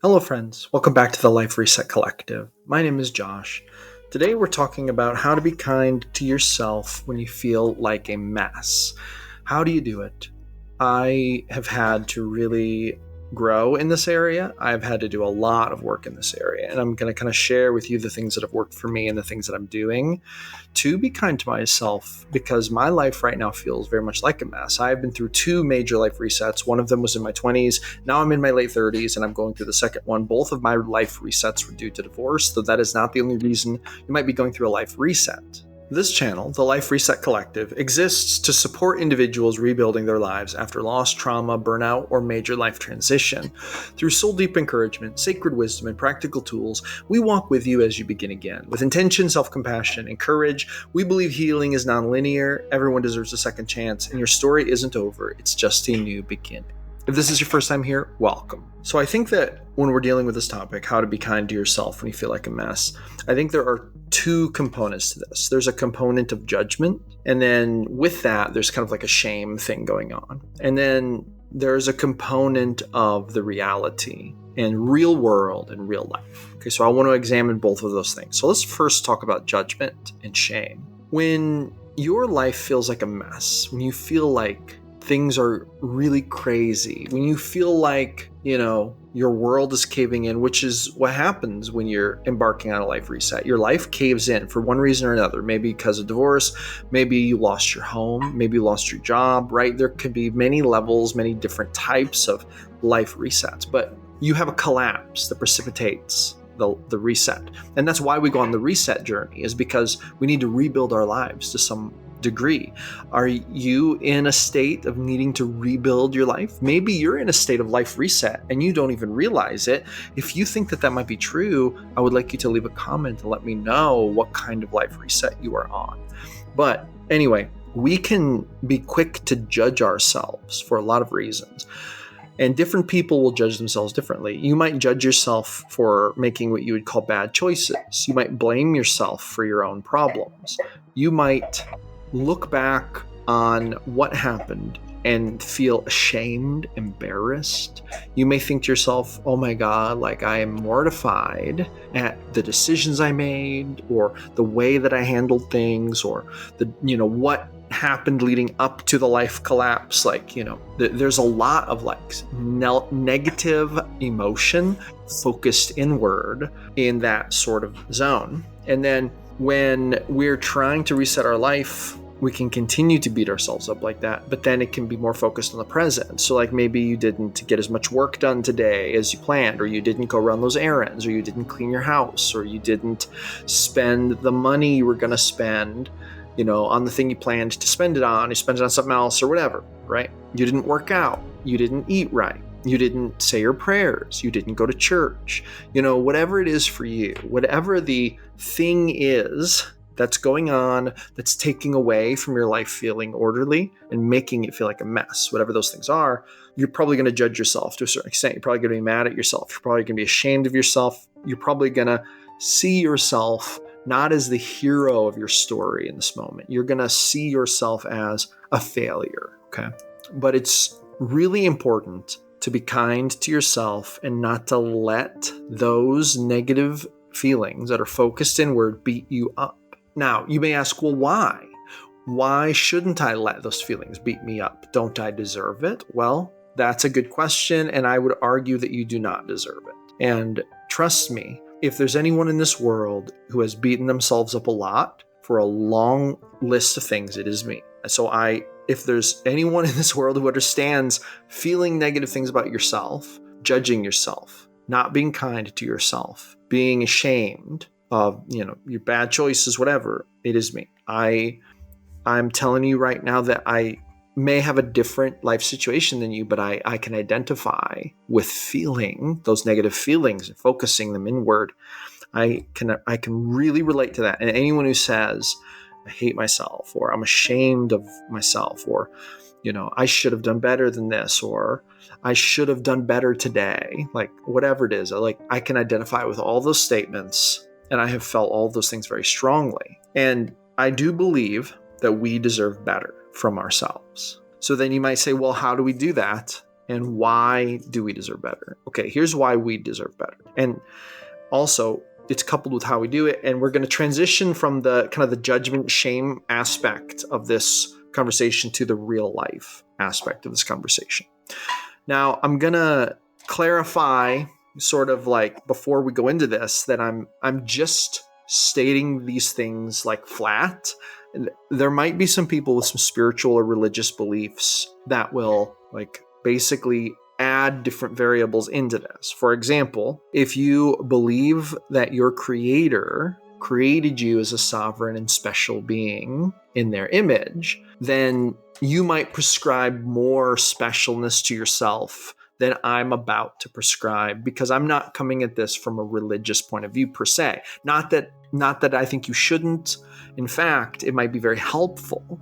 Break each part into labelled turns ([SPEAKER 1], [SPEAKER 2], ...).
[SPEAKER 1] Hello, friends. Welcome back to the Life Reset Collective. My name is Josh. Today, we're talking about how to be kind to yourself when you feel like a mess. How do you do it? I have had to really grow in this area. I've had to do a lot of work in this area, and I'm going to kind of share with you the things that have worked for me and the things that I'm doing to be kind to myself because my life right now feels very much like a mess. I've been through two major life resets. One of them was in my 20s. Now I'm in my late 30s and I'm going through the second one. Both of my life resets were due to divorce, though that is not the only reason you might be going through a life reset. This channel, the Life Reset Collective, exists to support individuals rebuilding their lives after loss, trauma, burnout, or major life transition. Through soul-deep encouragement, sacred wisdom, and practical tools, we walk with you as you begin again. With intention, self-compassion, and courage, we believe healing is non-linear, everyone deserves a second chance, and your story isn't over, it's just a new beginning. If this is your first time here, welcome. So I think that when we're dealing with this topic, how to be kind to yourself when you feel like a mess, I think there are two components to this. There's a component of judgment, and then with that, there's kind of like a shame thing going on. And then there's a component of the reality and real world and real life. Okay, so I want to examine both of those things. So let's first talk about judgment and shame. When your life feels like a mess, when you feel like things are really crazy, when you feel like, your world is caving in, which is what happens when you're embarking on a life reset. Your life caves in for one reason or another, maybe because of divorce, maybe you lost your home, maybe you lost your job, right? There could be many levels, many different types of life resets, but you have a collapse that precipitates the reset. And that's why we go on the reset journey, is because we need to rebuild our lives to some degree. Are you in a state of needing to rebuild your life? Maybe you're in a state of life reset and you don't even realize it. If you think that might be true, I would like you to leave a comment and let me know what kind of life reset you are on. But anyway, we can be quick to judge ourselves for a lot of reasons. And different people will judge themselves differently. You might judge yourself for making what you would call bad choices. You might blame yourself for your own problems. You might look back on what happened and feel ashamed, embarrassed. You may think to yourself, oh my God, like I am mortified at the decisions I made, or the way that I handled things, or what happened leading up to the life collapse. There's a lot of negative emotion focused inward in that sort of zone. And then when we're trying to reset our life, we can continue to beat ourselves up like that, but then it can be more focused on the present. So maybe you didn't get as much work done today as you planned, or you didn't go run those errands, or you didn't clean your house, or you didn't spend the money you were going to spend, on the thing you planned to spend it on. You spent it on something else or whatever, right? You didn't work out. You didn't eat right. You didn't say your prayers. You didn't go to church. Whatever it is for you, whatever the thing is that's going on, that's taking away from your life feeling orderly and making it feel like a mess, whatever those things are, you're probably going to judge yourself to a certain extent. You're probably going to be mad at yourself. You're probably going to be ashamed of yourself. You're probably going to see yourself not as the hero of your story in this moment. You're going to see yourself as a failure, okay? But it's really important to be kind to yourself and not to let those negative feelings that are focused inward beat you up. Now, you may ask, well, why? Why shouldn't I let those feelings beat me up? Don't I deserve it? Well, that's a good question, and I would argue that you do not deserve it. And trust me, if there's anyone in this world who has beaten themselves up a lot for a long list of things, it is me. So if there's anyone in this world who understands feeling negative things about yourself, judging yourself, not being kind to yourself, being ashamed of, your bad choices, whatever, it is me. I'm telling you right now that I may have a different life situation than you, but I can identify with feeling those negative feelings and focusing them inward. I can really relate to that. And anyone who says, I hate myself, or I'm ashamed of myself, or, I should have done better than this, or I should have done better today, whatever it is, I can identify with all those statements, and I have felt all those things very strongly. And I do believe that we deserve better from ourselves. So then you might say, well, how do we do that? And why do we deserve better? Okay, here's why we deserve better. And also, it's coupled with how we do it. And we're going to transition from the kind of the judgment shame aspect of this conversation to the real life aspect of this conversation. Now, I'm going to clarify sort of like before we go into this that I'm just stating these things like flat. And there might be some people with some spiritual or religious beliefs that will like basically add different variables into this. For example, if you believe that your creator created you as a sovereign and special being in their image, then you might prescribe more specialness to yourself than I'm about to prescribe, because I'm not coming at this from a religious point of view per se. Not that I think you shouldn't. In fact, it might be very helpful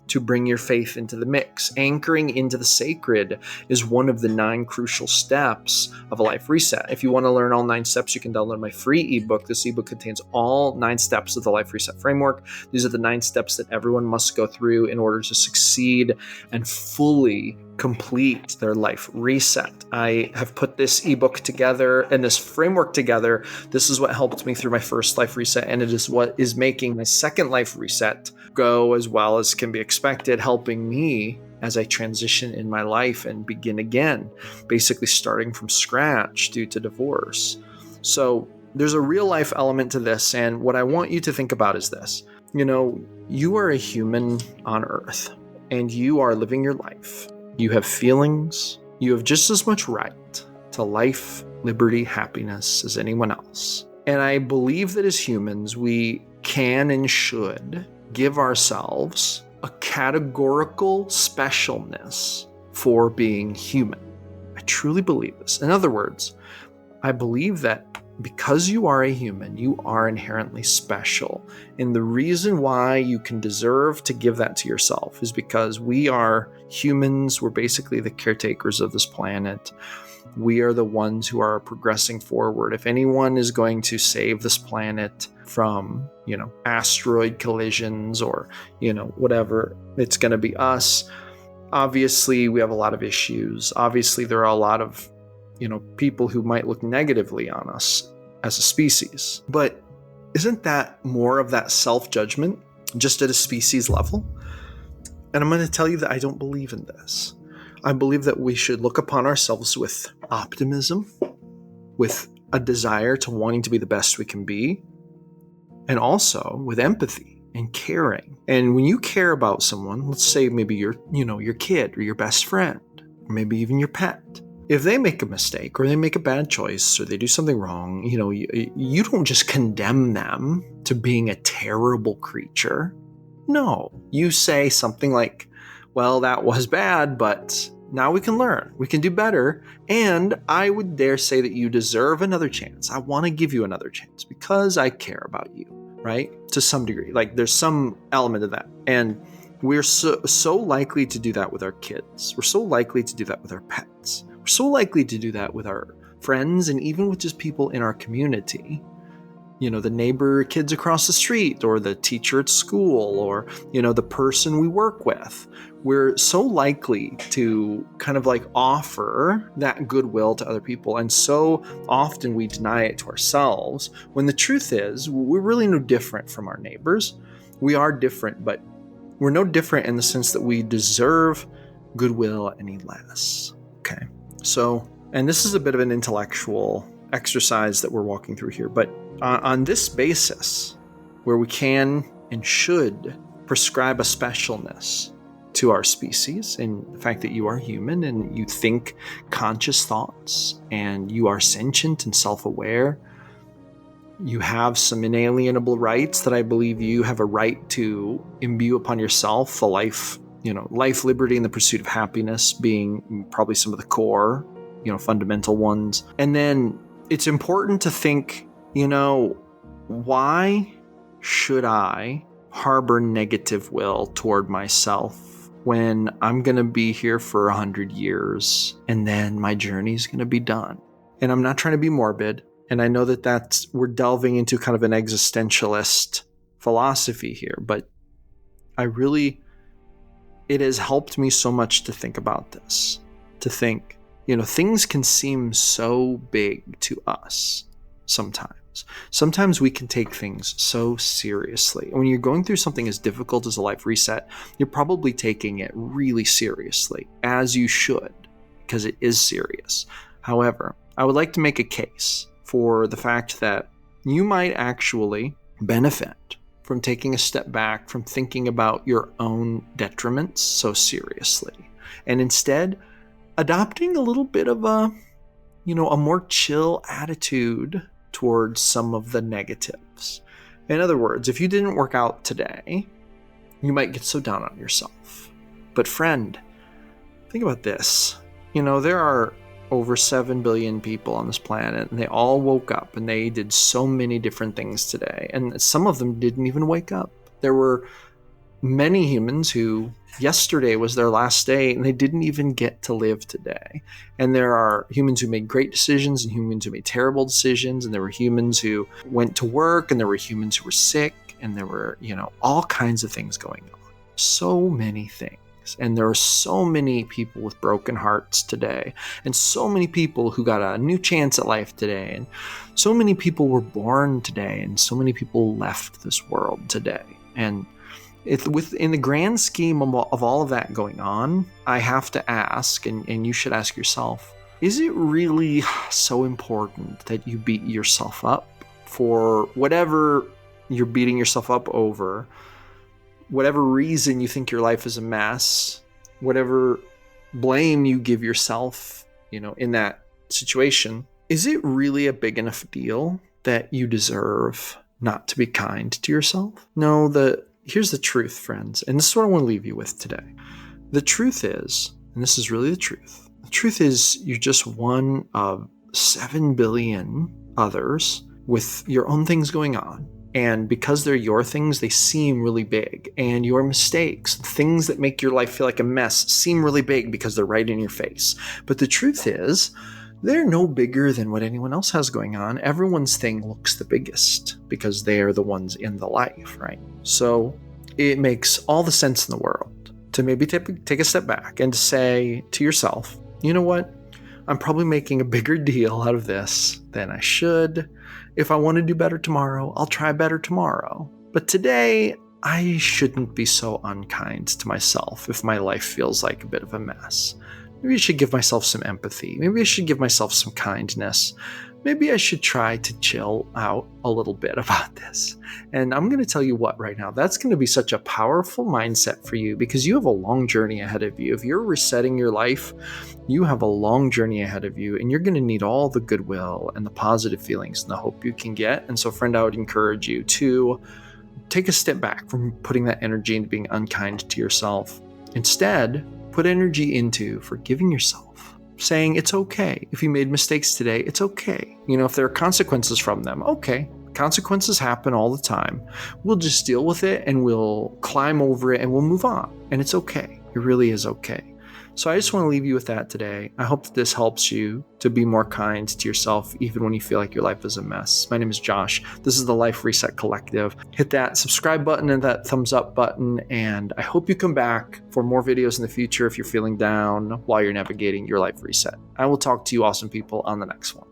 [SPEAKER 1] to bring your faith into the mix. Anchoring into the sacred is one of the 9 crucial steps of a life reset. If you want to learn all 9 steps, you can download my free ebook. This ebook contains all 9 steps of the life reset framework. These are the 9 steps that everyone must go through in order to succeed and fully complete their life reset. I have put this ebook together and this framework together. This is what helped me through my first life reset, and it is what is making my second life reset go as well as can be expected, helping me as I transition in my life and begin again, basically starting from scratch due to divorce. So there's a real life element to this, and what I want you to think about is this. You are a human on earth, and you are living your life. You have feelings. You have just as much right to life, liberty, happiness as anyone else. And I believe that as humans, we can and should give ourselves a categorical specialness for being human. I truly believe this. In other words, I believe that because you are a human, you are inherently special. And the reason why you can deserve to give that to yourself is because we are humans. We're basically the caretakers of this planet. We are the ones who are progressing forward. If anyone is going to save this planet from, asteroid collisions or, whatever, it's going to be us. Obviously, we have a lot of issues. Obviously, there are a lot of people who might look negatively on us as a species. But isn't that more of that self-judgment just at a species level? And I'm going to tell you that I don't believe in this. I believe that we should look upon ourselves with optimism, with a desire to wanting to be the best we can be, and also with empathy and caring. And when you care about someone, let's say maybe your kid or your best friend, or maybe even your pet, if they make a mistake or they make a bad choice or they do something wrong, you don't just condemn them to being a terrible creature. No, you say something like, well, that was bad, but now we can learn. We can do better. And I would dare say that you deserve another chance. I want to give you another chance because I care about you, right? To some degree. Like there's some element of that. And we're so likely to do that with our kids. We're so likely to do that with our pets. We're so likely to do that with our friends and even with just people in our community. The neighbor kids across the street or the teacher at school or, the person we work with. We're so likely to kind of like offer that goodwill to other people. And so often we deny it to ourselves when the truth is we're really no different from our neighbors. We are different, but we're no different in the sense that we deserve goodwill any less. Okay. So, and this is a bit of an intellectual exercise that we're walking through here, but on this basis, where we can and should prescribe a specialness to our species and the fact that you are human and you think conscious thoughts and you are sentient and self-aware, you have some inalienable rights that I believe you have a right to imbue upon yourself, the life, liberty, and the pursuit of happiness being probably some of the core, fundamental ones. And then it's important to think, why should I harbor negative will toward myself when I'm going to be here for 100 years and then my journey's going to be done? And I'm not trying to be morbid. And I know that we're delving into kind of an existentialist philosophy here, but it has helped me so much to think about this. to think, things can seem so big to us sometimes. Sometimes we can take things so seriously. And when you're going through something as difficult as a life reset, you're probably taking it really seriously, as you should, because it is serious. However, I would like to make a case for the fact that you might actually benefit from taking a step back from thinking about your own detriments so seriously, and instead adopting a little bit of a more chill attitude towards some of the negatives. In other words, if you didn't work out today, you might get so down on yourself. But friend, think about this. There are over 7 billion people on this planet, and they all woke up and they did so many different things today. And some of them didn't even wake up. There were many humans who yesterday was their last day and they didn't even get to live today. And there are humans who made great decisions and humans who made terrible decisions. And there were humans who went to work and there were humans who were sick and there were, all kinds of things going on. So many things. And there are so many people with broken hearts today, and so many people who got a new chance at life today, and so many people were born today, and so many people left this world today. And in the grand scheme of all of that going on, I have to ask, and you should ask yourself, is it really so important that you beat yourself up for whatever you're beating yourself up over? Whatever reason you think your life is a mess, whatever blame you give yourself, in that situation, is it really a big enough deal that you deserve not to be kind to yourself? No, here's the truth, friends, and this is what I want to leave you with today. The truth is, and this is really the truth is you're just one of 7 billion others with your own things going on. And because they're your things, they seem really big. And your mistakes, things that make your life feel like a mess, seem really big because they're right in your face. But the truth is, they're no bigger than what anyone else has going on. Everyone's thing looks the biggest because they are the ones in the life, right? So it makes all the sense in the world to maybe take a step back and to say to yourself, you know what? I'm probably making a bigger deal out of this than I should. If I want to do better tomorrow, I'll try better tomorrow. But today, I shouldn't be so unkind to myself if my life feels like a bit of a mess. Maybe I should give myself some empathy. Maybe I should give myself some kindness. Maybe I should try to chill out a little bit about this. And I'm going to tell you what right now, that's going to be such a powerful mindset for you because you have a long journey ahead of you. If you're resetting your life, you have a long journey ahead of you, and you're going to need all the goodwill and the positive feelings and the hope you can get. And so, friend, I would encourage you to take a step back from putting that energy into being unkind to yourself. Instead, put energy into forgiving yourself, saying it's okay. If you made mistakes today, it's okay. If there are consequences from them, okay. Consequences happen all the time. We'll just deal with it and we'll climb over it and we'll move on. And it's okay. It really is okay. So I just want to leave you with that today. I hope that this helps you to be more kind to yourself, even when you feel like your life is a mess. My name is Josh. This is the Life Reset Collective. Hit that subscribe button and that thumbs up button. And I hope you come back for more videos in the future if you're feeling down while you're navigating your life reset. I will talk to you awesome people on the next one.